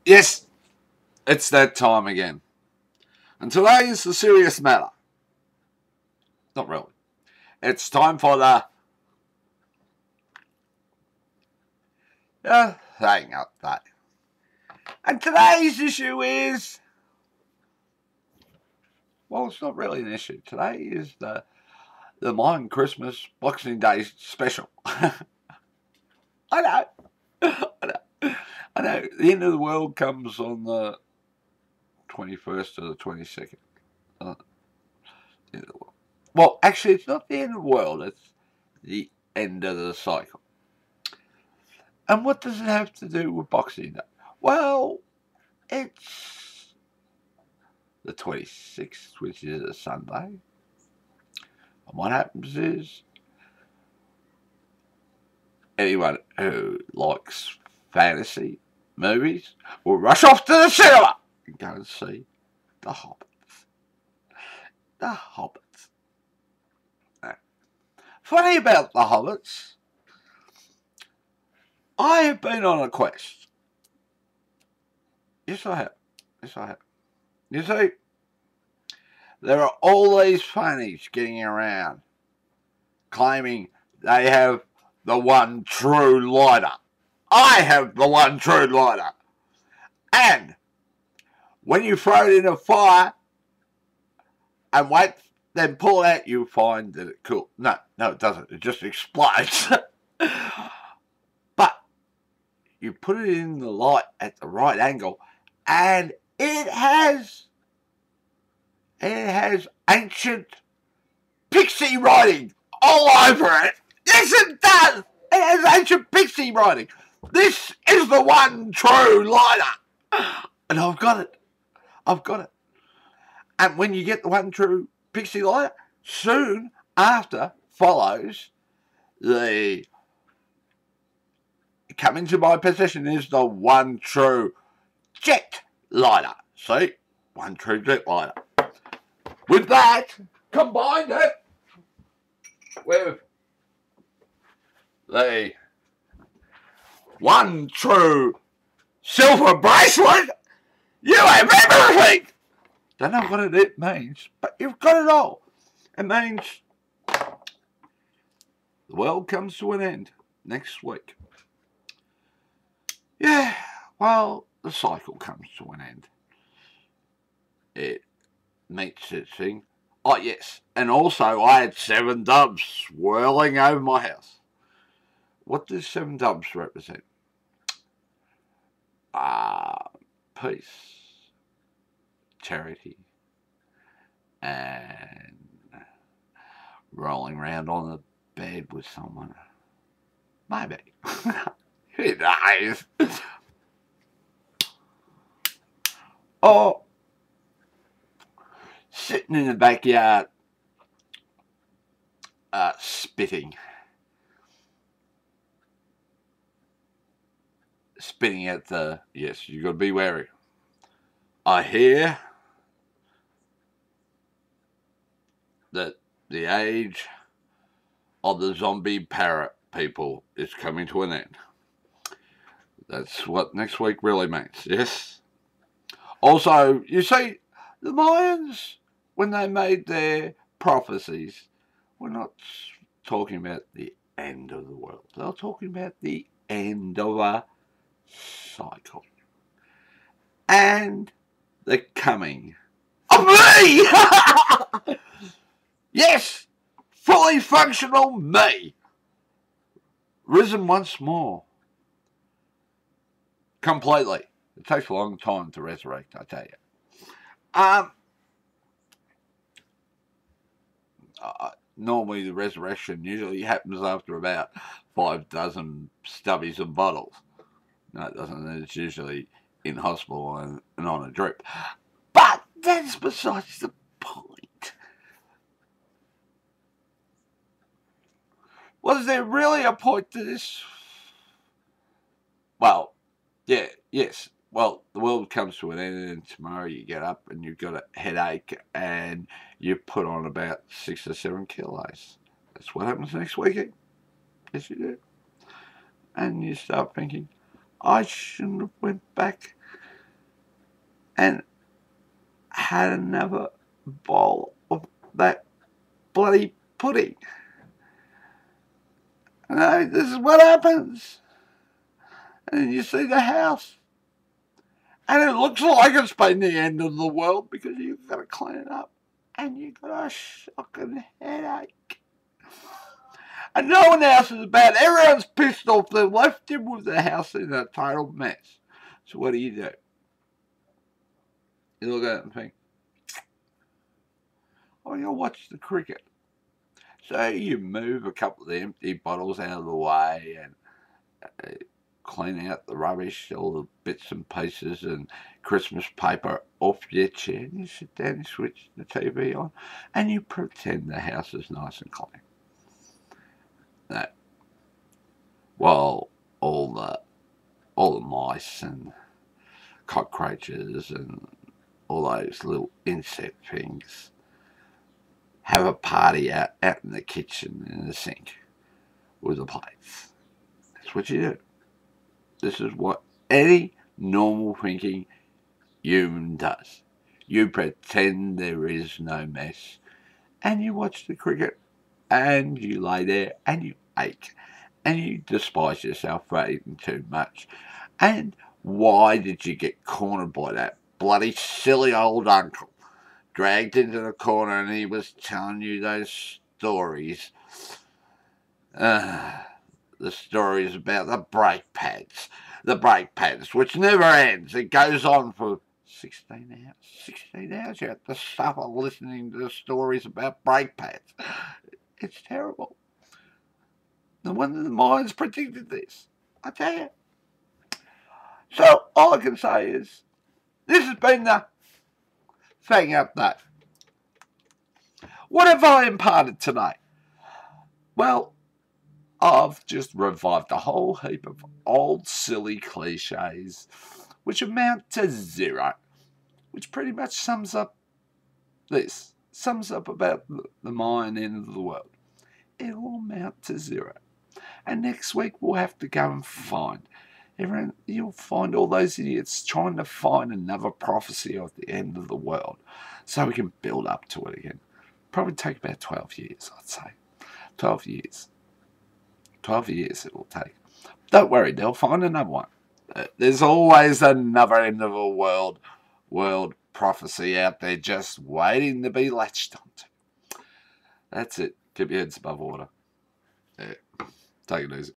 Yes, it's that time again. And today is the serious matter. Not really. It's time for the Hang Up Day. And today's issue is, well, it's not really an issue. Today is the Mayan Christmas Boxing Day special. I know. I know. The end of the world comes on the 21st or the 22nd. The end of the world. Well, actually, it's not the end of the world. It's the end of the cycle. And what does it have to do with Boxing Day? Well, it's the 26th, which is a Sunday. And what happens is, anyone who likes fantasy movies will rush off to the cinema and go and see The Hobbits. The Hobbits. Now, funny about The Hobbits, I have been on a quest. Yes, I have. Yes, I have. You see, there are all these fannies getting around claiming they have the one true lighter. I have the one true lighter. And when you throw it in a fire and wait, then pull it out, you find that it cool. No, it doesn't. It just explodes. But you put it in the light at the right angle, and it has ancient pixie writing all over it. Yes, it does. It has ancient pixie writing. This is the one true lighter. And I've got it. I've got it. And when you get the one true pixie lighter, soon after follows the come into my possession is the one true jet lighter. See? One true jet lighter. With that, combined it with the one true silver bracelet, you have everything. Don't know what it means, but you've got it all. It means the world comes to an end next week. Yeah, well, the cycle comes to an end. It meets its thing. Oh, yes, and also I had 7 doves swirling over my house. What does 7 doves represent? Peace, charity, and rolling around on the bed with someone. Maybe. Who knows? Or sitting in the backyard, spitting out the, yes, you've got to be wary. I hear that the age of the zombie parrot people is coming to an end. That's what next week really means, yes? Also, you see, the Mayans, when they made their prophecies, were not talking about the end of the world. They were talking about the end of a cycle. And the coming of me! Yes! Fully functional me! Risen once more. Completely. It takes a long time to resurrect, I tell you. Normally the resurrection usually happens after about 5 dozen stubbies and bottles. No, it doesn't. It's usually in hospital and on a drip. But that's besides the point. Was there really a point to this? Well, yeah, yes. Well, the world comes to an end, and tomorrow you get up and you've got a headache and you put on about 6 or 7 kilos. That's what happens next weekend. Yes, you do. And you start thinking, I shouldn't have went back and had another bowl of that bloody pudding. No, this is what happens. And then you see the house, and it looks like it's been the end of the world because you've got to clean it up, and you've got a shocking headache. And no one else is about it. Everyone's pissed off. They've left him with the house in a total mess. So what do? You look at it and think, oh, you'll watch the cricket. So you move a couple of the empty bottles out of the way and clean out the rubbish, all the bits and pieces and Christmas paper off your chair, and you sit down and switch the TV on, and you pretend the house is nice and clean. No. Well, all the mice and cockroaches and all those little insect things have a party out in the kitchen in the sink with the plates. That's what you do. This is what any normal thinking human does. You pretend there is no mess, and you watch the cricket, and you lay there, and you ache, and you despise yourself for eating too much. And why did you get cornered by that bloody silly old uncle? Dragged into the corner, and he was telling you those stories. The stories about the brake pads. The brake pads, which never ends. It goes on for 16 hours. 16 hours you have to suffer listening to the stories about brake pads. It's terrible. No wonder the Mayans predicted this. I tell you. So all I can say is, this has been the Fang update. What have I imparted tonight? Well, I've just revived a whole heap of old silly cliches, which amount to zero, which pretty much sums up about the Mayan end of the world. It'll amount to zero. And next week we'll have to go and find. You'll find all those idiots trying to find another prophecy of the end of the world so we can build up to it again. Probably take about 12 years, I'd say. 12 years. 12 years it will take. Don't worry, they'll find another one. There's always another end of a world prophecy out there just waiting to be latched onto. That's it. Keep your heads above water. Yeah. Take it easy.